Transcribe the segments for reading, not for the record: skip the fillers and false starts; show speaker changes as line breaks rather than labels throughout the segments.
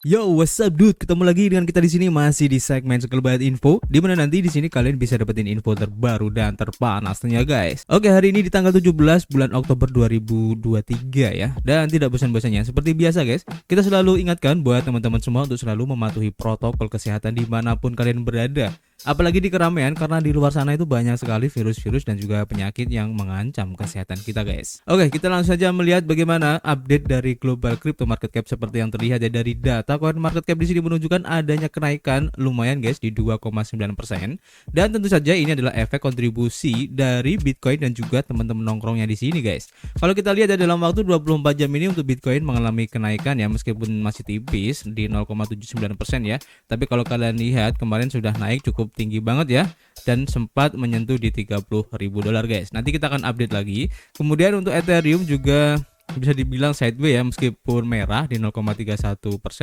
Yo, what's up dude? Ketemu lagi dengan kita di sini masih di segmen Sekelebat Info, di mana nanti di sini kalian bisa dapetin info terbaru dan terpanas tentunya guys. Oke, hari ini di tanggal 17 bulan Oktober 2023 ya. Dan tidak bosan-bosannya seperti biasa guys, kita selalu ingatkan buat teman-teman semua untuk selalu mematuhi protokol kesehatan dimanapun kalian berada. Apalagi di keramaian, karena di luar sana itu banyak sekali virus-virus dan juga penyakit yang mengancam kesehatan kita guys. Oke, kita langsung saja melihat bagaimana update dari global crypto market cap seperti yang terlihat ya dari data coin market cap di sini menunjukkan adanya kenaikan lumayan guys di 2,9%. Dan tentu saja ini adalah efek kontribusi dari Bitcoin dan juga teman-teman nongkrongnya di sini guys. Kalau kita lihat ya dalam waktu 24 jam ini untuk Bitcoin mengalami kenaikan ya meskipun masih tipis di 0,79% ya. Tapi kalau kalian lihat kemarin sudah naik cukup tinggi banget ya dan sempat menyentuh di 30.000 dolar guys. Nanti kita akan update lagi. Kemudian untuk Ethereum juga bisa dibilang sideways ya meskipun merah di 0,31%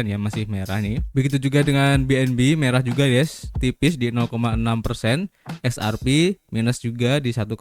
ya, masih merah nih. Begitu juga dengan BNB merah juga guys, tipis di 0,6%. XRP minus juga di 1,3%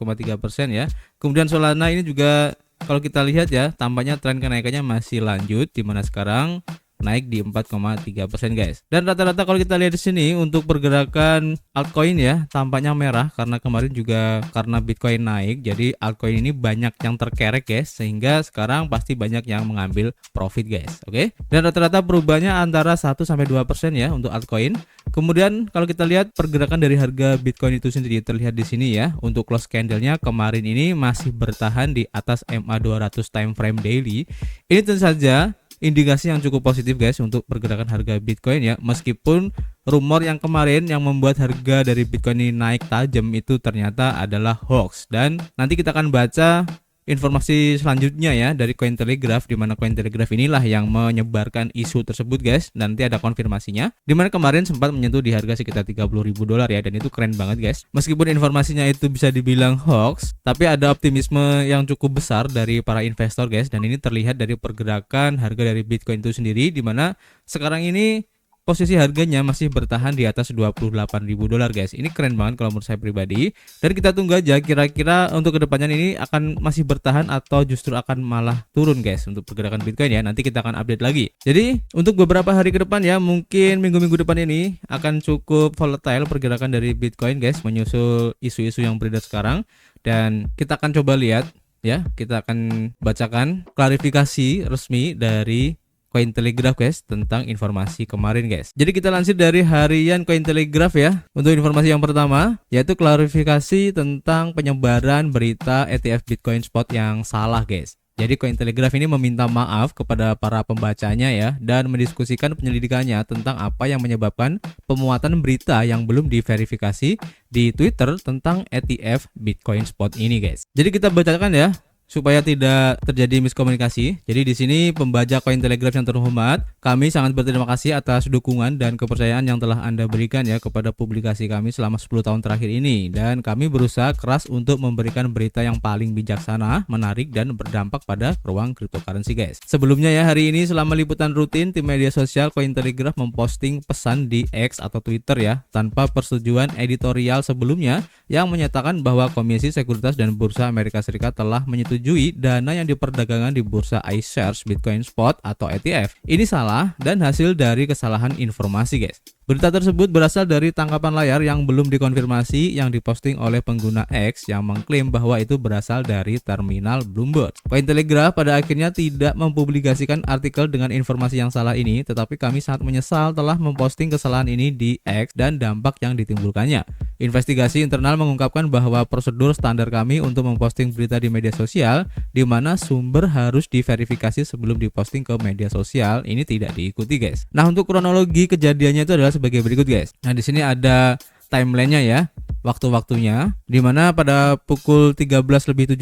ya. Kemudian Solana ini juga kalau kita lihat ya tampaknya tren kenaikannya masih lanjut, di mana sekarang naik di 4,3% guys. Dan rata-rata kalau kita lihat di sini untuk pergerakan altcoin ya tampaknya merah karena kemarin juga karena Bitcoin naik, jadi altcoin ini banyak yang terkerek guys, sehingga sekarang pasti banyak yang mengambil profit guys. Oke. Dan rata-rata perubahannya antara 1-2% ya untuk altcoin. Kemudian kalau kita lihat pergerakan dari harga Bitcoin itu sendiri terlihat di sini ya. Untuk close candle-nya kemarin ini masih bertahan di atas MA 200 time frame daily. Ini tentu saja indikasi yang cukup positif guys untuk pergerakan harga Bitcoin ya, meskipun rumor yang kemarin yang membuat harga dari Bitcoin ini naik tajam itu ternyata adalah hoax. Dan nanti kita akan baca informasi selanjutnya ya dari Cointelegraph, di mana Cointelegraph inilah yang menyebarkan isu tersebut guys. Nanti ada konfirmasinya, di mana kemarin sempat menyentuh di harga sekitar 30.000 dolar ya, dan itu keren banget guys. Meskipun informasinya itu bisa dibilang hoax, tapi ada optimisme yang cukup besar dari para investor guys, dan ini terlihat dari pergerakan harga dari Bitcoin itu sendiri, di mana sekarang ini posisi harganya masih bertahan di atas 28.000 dolar guys. Ini keren banget kalau menurut saya pribadi. Dan kita tunggu aja kira-kira untuk kedepannya ini akan masih bertahan atau justru akan malah turun guys untuk pergerakan Bitcoin ya. Nanti kita akan update lagi. Jadi untuk beberapa hari ke depan ya, mungkin minggu-minggu depan ini akan cukup volatile pergerakan dari Bitcoin guys, menyusul isu-isu yang beredar sekarang. Dan kita akan coba lihat ya, kita akan bacakan klarifikasi resmi dari Cointelegraph guys tentang informasi kemarin guys. Jadi kita lansir dari harian Cointelegraph ya. Untuk informasi yang pertama yaitu klarifikasi tentang penyebaran berita ETF Bitcoin Spot yang salah guys. Jadi Cointelegraph ini meminta maaf kepada para pembacanya ya, dan mendiskusikan penyelidikannya tentang apa yang menyebabkan pemuatan berita yang belum diverifikasi di Twitter tentang ETF Bitcoin Spot ini guys. Jadi kita bacakan ya supaya tidak terjadi miskomunikasi. Jadi di sini pembaca Cointelegraph yang terhormat, kami sangat berterima kasih atas dukungan dan kepercayaan yang telah Anda berikan ya kepada publikasi kami selama 10 tahun terakhir ini, dan kami berusaha keras untuk memberikan berita yang paling bijaksana, menarik dan berdampak pada ruang cryptocurrency guys. Sebelumnya ya, hari ini selama liputan rutin tim media sosial Cointelegraph memposting pesan di X atau Twitter ya tanpa persetujuan editorial sebelumnya yang menyatakan bahwa Komisi Sekuritas dan Bursa Amerika Serikat telah menyetujui dana yang diperdagangkan di bursa iShares Bitcoin Spot atau ETF. Ini salah dan hasil dari kesalahan informasi guys. Berita tersebut berasal dari tangkapan layar yang belum dikonfirmasi yang diposting oleh pengguna X yang mengklaim bahwa itu berasal dari terminal Bloomberg. Cointelegraph pada akhirnya tidak mempublikasikan artikel dengan informasi yang salah ini, tetapi kami sangat menyesal telah memposting kesalahan ini di X dan dampak yang ditimbulkannya. Investigasi internal mengungkapkan bahwa prosedur standar kami untuk memposting berita di media sosial, di mana sumber harus diverifikasi sebelum diposting ke media sosial, ini tidak diikuti guys. Nah, untuk kronologi kejadiannya itu adalah sebagai berikut guys. Nah, di sini ada timelinenya ya, waktu-waktunya, di mana pada pukul 13:17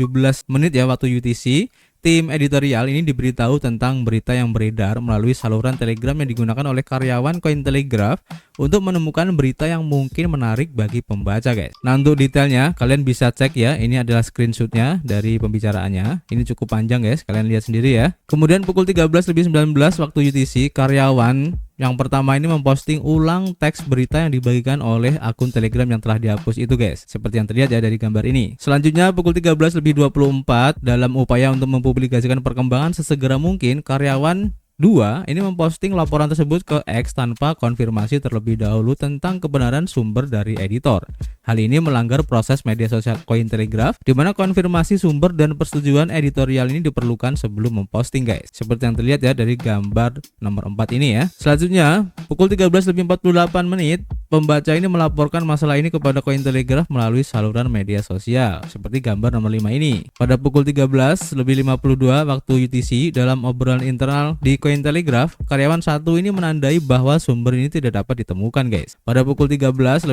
ya waktu UTC, tim editorial ini diberitahu tentang berita yang beredar melalui saluran Telegram yang digunakan oleh karyawan Cointelegraph untuk menemukan berita yang mungkin menarik bagi pembaca guys. Nah, untuk detailnya kalian bisa cek ya, ini adalah screenshotnya dari pembicaraannya. Ini cukup panjang guys, kalian lihat sendiri ya. Kemudian pukul 13:19 waktu UTC, karyawan yang pertama ini memposting ulang teks berita yang dibagikan oleh akun Telegram yang telah dihapus itu guys, seperti yang terlihat ya dari gambar ini. Selanjutnya pukul 13:24 dalam upaya untuk mempublikasikan perkembangan sesegera mungkin, karyawan 2. Ini memposting laporan tersebut ke X tanpa konfirmasi terlebih dahulu tentang kebenaran sumber dari editor. Hal ini melanggar proses media sosial Cointelegraph, di mana konfirmasi sumber dan persetujuan editorial ini diperlukan sebelum memposting guys. Seperti yang terlihat ya dari gambar nomor 4 ini ya. Selanjutnya, pukul 13.48 menit, pembaca ini melaporkan masalah ini kepada Cointelegraph melalui saluran media sosial, seperti gambar nomor 5 ini. Pada pukul 13.52 waktu UTC, dalam obrolan internal di Cointelegraph, karyawan 1 ini menandai bahwa sumber ini tidak dapat ditemukan guys. Pada pukul 13.54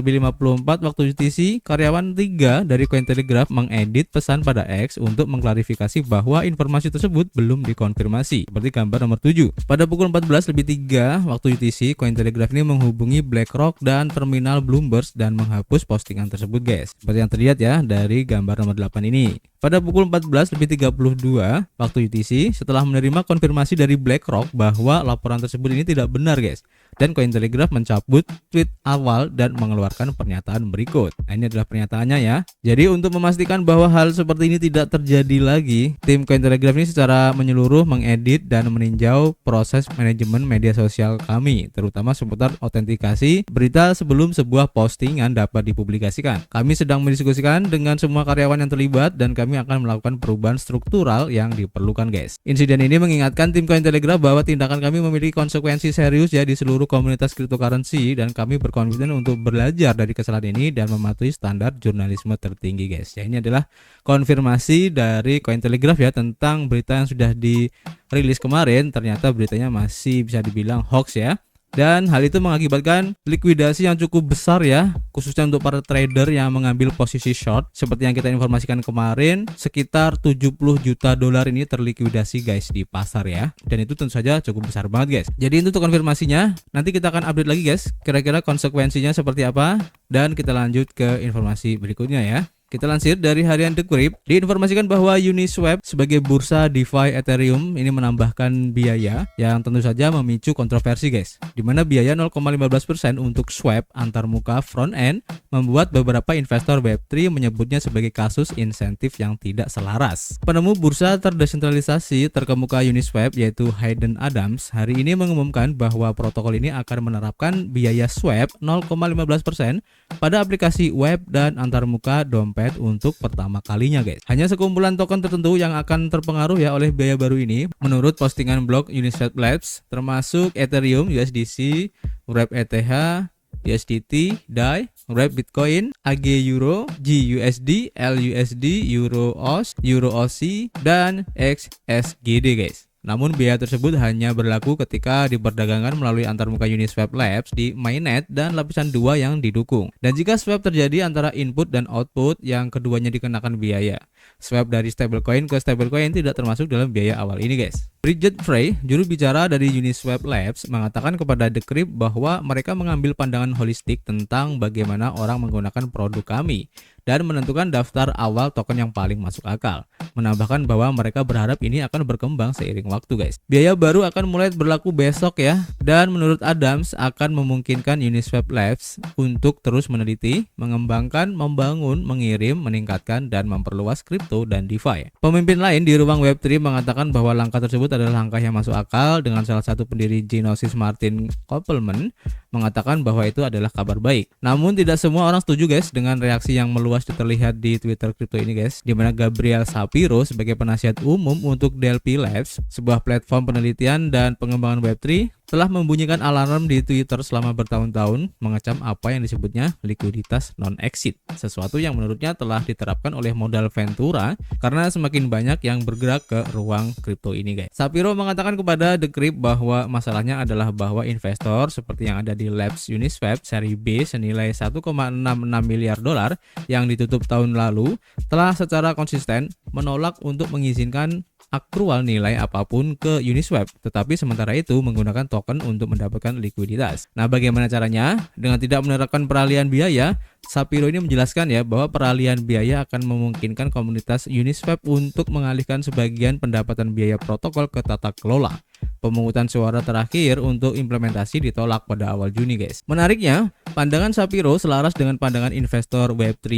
waktu UTC, karyawan 3 dari Cointelegraph mengedit pesan pada X untuk mengklarifikasi bahwa informasi tersebut belum dikonfirmasi, seperti gambar nomor 7. Pada pukul 14.03 waktu UTC, Cointelegraph ini menghubungi BlackRock dan terminal Bloomberg dan menghapus postingan tersebut guys, seperti yang terlihat ya dari gambar nomor 8 ini. Pada pukul 14.32 waktu UTC, setelah menerima konfirmasi dari BlackRock bahwa laporan tersebut ini tidak benar guys, dan Cointelegraph mencabut tweet awal dan mengeluarkan pernyataan berikut. Nah, ini adalah pernyataannya ya. Jadi untuk memastikan bahwa hal seperti ini tidak terjadi lagi, tim Cointelegraph ini secara menyeluruh mengedit dan meninjau proses manajemen media sosial kami, terutama seputar autentikasi berita sebelum sebuah postingan dapat dipublikasikan. Kami sedang mendiskusikan dengan semua karyawan yang terlibat dan kami akan melakukan perubahan struktural yang diperlukan guys. Insiden ini mengingatkan tim Cointelegraph bahwa tindakan kami memiliki konsekuensi serius ya di seluruh komunitas cryptocurrency, dan kami berkomitmen untuk belajar dari kesalahan ini dan mematuhi standar jurnalisme tertinggi guys. Ya, ini adalah konfirmasi dari Cointelegraph ya tentang berita yang sudah dirilis kemarin. Ternyata beritanya masih bisa dibilang hoax ya. Dan hal itu mengakibatkan likuidasi yang cukup besar ya, khususnya untuk para trader yang mengambil posisi short. Seperti yang kita informasikan kemarin, sekitar 70 juta dolar ini terlikuidasi guys di pasar ya. Dan itu tentu saja cukup besar banget guys. Jadi itu untuk konfirmasinya, nanti kita akan update lagi guys, kira-kira konsekuensinya seperti apa. Dan kita lanjut ke informasi berikutnya ya. Kita lansir dari harian The Crypt, diinformasikan bahwa Uniswap sebagai bursa DeFi Ethereum ini menambahkan biaya yang tentu saja memicu kontroversi guys. Dimana biaya 0,15% untuk swap antarmuka front end membuat beberapa investor Web3 menyebutnya sebagai kasus insentif yang tidak selaras. Penemu bursa terdesentralisasi terkemuka Uniswap yaitu Hayden Adams hari ini mengumumkan bahwa protokol ini akan menerapkan biaya swap 0,15% pada aplikasi web dan antarmuka dompet untuk pertama kalinya guys. Hanya sekumpulan token tertentu yang akan terpengaruh ya oleh biaya baru ini menurut postingan blog Uniswap Labs, termasuk Ethereum, USDC, Wrap ETH, USDT, DAI, Wrap Bitcoin, AG Euro, GUSD, LUSD, Euro OS, Euro OC, dan XSGD guys. Namun biaya tersebut hanya berlaku ketika diperdagangkan melalui antarmuka Uniswap Labs di mainnet dan lapisan 2 yang didukung. Dan jika swap terjadi antara input dan output, yang keduanya dikenakan biaya. Swap dari stablecoin ke stablecoin tidak termasuk dalam biaya awal ini guys. Bridget Frey, juru bicara dari Uniswap Labs, mengatakan kepada The Crypt bahwa mereka mengambil pandangan holistik tentang bagaimana orang menggunakan produk kami dan menentukan daftar awal token yang paling masuk akal. Menambahkan bahwa mereka berharap ini akan berkembang seiring waktu guys. Biaya baru akan mulai berlaku besok ya, dan menurut Adams akan memungkinkan Uniswap Labs untuk terus meneliti, mengembangkan, membangun, mengirim, meningkatkan, dan memperluas kripto dan DeFi. Pemimpin lain di ruang Web3 mengatakan bahwa langkah tersebut adalah langkah yang masuk akal, dengan salah satu pendiri Genesis Martin Koppelman mengatakan bahwa itu adalah kabar baik. Namun tidak semua orang setuju guys dengan reaksi yang meluas terlihat di Twitter kripto ini guys, di mana Gabriel Shapiro sebagai penasihat umum untuk Delphi Labs, sebuah platform penelitian dan pengembangan Web3, telah membunyikan alarm di Twitter selama bertahun-tahun mengecam apa yang disebutnya likuiditas non-exit, sesuatu yang menurutnya telah diterapkan oleh modal Ventura karena semakin banyak yang bergerak ke ruang kripto ini guys. Shapiro mengatakan kepada The Crypt bahwa masalahnya adalah bahwa investor seperti yang ada di Labs Uniswap seri B senilai 1,66 miliar dolar yang ditutup tahun lalu telah secara konsisten menolak untuk mengizinkan akrual nilai apapun ke Uniswap, tetapi sementara itu menggunakan token untuk mendapatkan likuiditas. Nah, bagaimana caranya? Dengan tidak menerapkan peralihan biaya, Shapiro ini menjelaskan ya bahwa peralihan biaya akan memungkinkan komunitas Uniswap untuk mengalihkan sebagian pendapatan biaya protokol ke tata kelola. Pemungutan suara terakhir untuk implementasi ditolak pada awal Juni guys. Menariknya, pandangan Shapiro selaras dengan pandangan investor Web3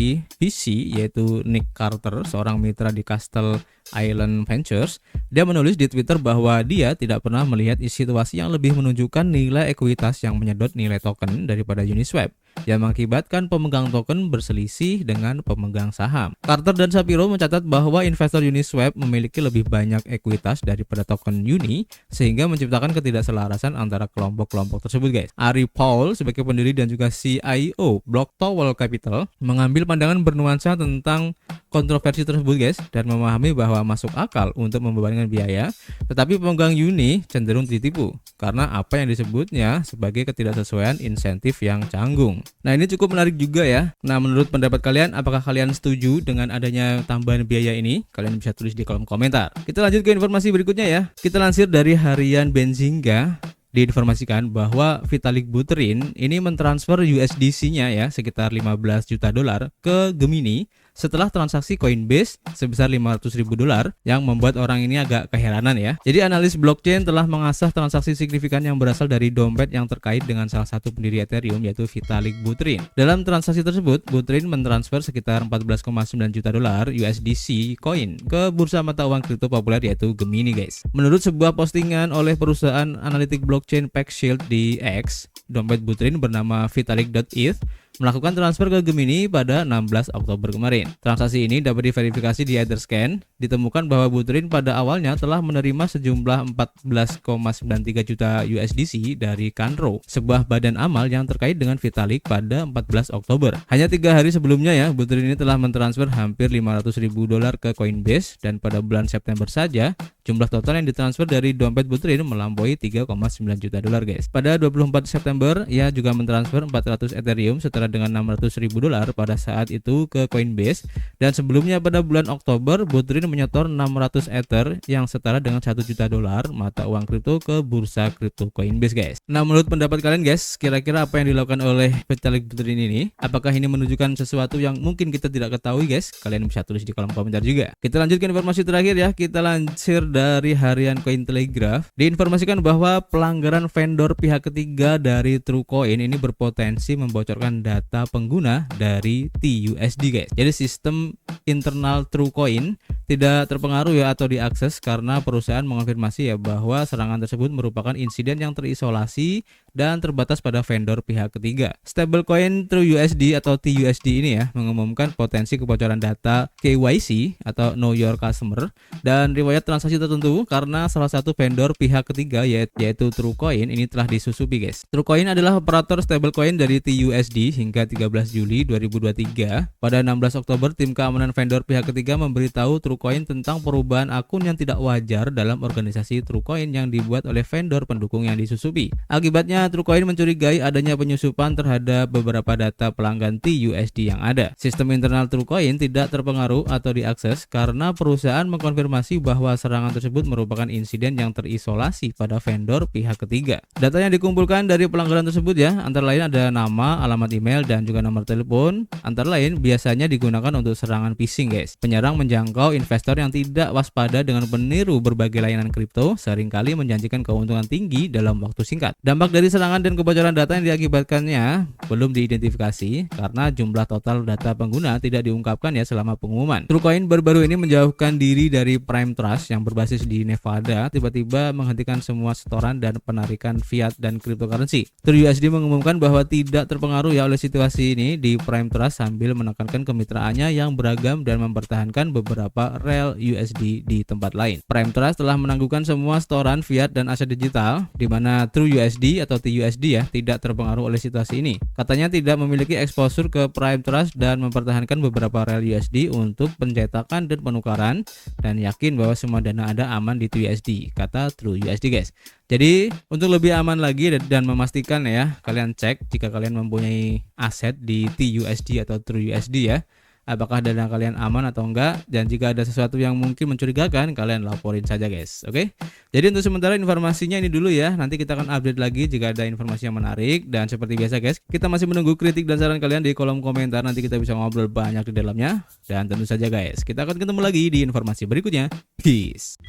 VC yaitu Nick Carter, seorang mitra di Castle Island Ventures. Dia menulis di Twitter bahwa dia tidak pernah melihat situasi yang lebih menunjukkan nilai ekuitas yang menyedot nilai token daripada Uniswap, yang mengakibatkan pemegang token berselisih dengan pemegang saham. Carter dan Shapiro mencatat bahwa investor Uniswap memiliki lebih banyak ekuitas daripada token Uni, sehingga menciptakan ketidakselarasan antara kelompok-kelompok tersebut, guys. Ari Paul sebagai pendiri dan juga CIO Block Tower Capital mengambil pandangan bernuansa tentang kontroversi tersebut, guys, dan memahami bahwa masuk akal untuk membebankan biaya, tetapi pemegang Uni cenderung ditipu karena apa yang disebutnya sebagai ketidaksesuaian insentif yang canggung. Nah, ini cukup menarik juga ya. Nah, menurut pendapat kalian, apakah kalian setuju dengan adanya tambahan biaya ini? Kalian bisa tulis di kolom komentar. Kita lanjut ke informasi berikutnya ya. Kita lansir dari harian Benzinga. Diinformasikan bahwa Vitalik Buterin ini mentransfer USDC-nya ya sekitar 15 juta dolar ke Gemini setelah transaksi Coinbase sebesar 500 ribu dolar, yang membuat orang ini agak keheranan ya. Jadi analis blockchain telah mengasah transaksi signifikan yang berasal dari dompet yang terkait dengan salah satu pendiri Ethereum, yaitu Vitalik Buterin. Dalam transaksi tersebut, Buterin mentransfer sekitar 14,9 juta dolar USDC coin ke bursa mata uang kripto populer yaitu Gemini, guys. Menurut sebuah postingan oleh perusahaan analitik blockchain PackShield di X, dompet Buterin bernama Vitalik.eth melakukan transfer ke Gemini pada 16 Oktober kemarin. Transaksi ini dapat diverifikasi di Etherscan. Ditemukan bahwa Buterin pada awalnya telah menerima sejumlah 14,93 juta USDC dari Canro, sebuah badan amal yang terkait dengan Vitalik pada 14 Oktober. Hanya 3 hari sebelumnya ya, Buterin ini telah mentransfer hampir 500 ribu dolar ke Coinbase, dan pada bulan September saja jumlah total yang ditransfer dari dompet Buterin melampaui 3,9 juta dolar, guys. Pada 24 September, ia juga mentransfer 400 Ethereum setara dengan 600 ribu dolar pada saat itu ke Coinbase, dan sebelumnya pada bulan Oktober, Buterin menyetor 600 Ether yang setara dengan 1 juta dolar mata uang kripto ke bursa kripto Coinbase, guys. Nah, menurut pendapat kalian, guys, kira-kira apa yang dilakukan oleh Vitalik Buterin ini? Apakah ini menunjukkan sesuatu yang mungkin kita tidak ketahui, guys? Kalian bisa tulis di kolom komentar juga. Kita lanjutkan informasi terakhir ya. Kita lansir dari harian Cointelegraph. Diinformasikan bahwa pelanggaran vendor pihak ketiga dari Truecoin ini berpotensi membocorkan data pengguna dari TUSD, guys. Jadi sistem internal Truecoin tidak terpengaruh ya atau diakses karena perusahaan mengonfirmasi ya bahwa serangan tersebut merupakan insiden yang terisolasi dan terbatas pada vendor pihak ketiga. Stablecoin TrueUSD atau TUSD ini ya mengumumkan potensi kebocoran data KYC atau Know Your Customer dan riwayat transaksi tertentu karena salah satu vendor pihak ketiga yaitu Truecoin ini telah disusupi, guys. Truecoin adalah operator stablecoin dari TUSD hingga 13 Juli 2023. Pada 16 Oktober, tim keamanan vendor pihak ketiga memberitahu Truecoin tentang perubahan akun yang tidak wajar dalam organisasi Truecoin yang dibuat oleh vendor pendukung yang disusupi. Akibatnya, Truecoin mencurigai adanya penyusupan terhadap beberapa data pelanggan TUSD yang ada. Sistem internal Truecoin tidak terpengaruh atau diakses karena perusahaan mengkonfirmasi bahwa serangan tersebut merupakan insiden yang terisolasi pada vendor pihak ketiga. Data yang dikumpulkan dari pelanggaran tersebut ya, antara lain ada nama, alamat email, dan juga nomor telepon. Antara lain biasanya digunakan untuk serangan phishing, guys. Penyerang menjangkau investor yang tidak waspada dengan meniru berbagai layanan kripto, seringkali menjanjikan keuntungan tinggi dalam waktu singkat. Dampak dari serangan dan kebocoran data yang diakibatkannya belum diidentifikasi karena jumlah total data pengguna tidak diungkapkan ya selama pengumuman. Truecoin baru-baru ini menjauhkan diri dari Prime Trust yang berbasis di Nevada, tiba-tiba menghentikan semua setoran dan penarikan fiat dan cryptocurrency. TrueUSD mengumumkan bahwa tidak terpengaruh ya oleh situasi ini di Prime Trust sambil menekankan kemitraannya yang beragam dan mempertahankan beberapa rel USD di tempat lain. Prime Trust telah menangguhkan semua setoran fiat dan aset digital, di mana TrueUSD atau TUSD ya tidak terpengaruh oleh situasi ini. Katanya tidak memiliki exposure ke Prime Trust dan mempertahankan beberapa rel USD untuk pencetakan dan penukaran, dan yakin bahwa semua dana Anda aman di TUSD, kata TrueUSD, guys. Jadi untuk lebih aman lagi dan memastikan ya, kalian cek jika kalian mempunyai aset di TUSD atau TrueUSD ya, apakah dana kalian aman atau enggak, dan jika ada sesuatu yang mungkin mencurigakan, kalian laporin saja, guys. Oke. Jadi untuk sementara informasinya ini dulu ya. Nanti kita akan update lagi jika ada informasi yang menarik, dan seperti biasa, guys, kita masih menunggu kritik dan saran kalian di kolom komentar. Nanti kita bisa ngobrol banyak di dalamnya. Dan tentu saja, guys, kita akan ketemu lagi di informasi berikutnya. Peace.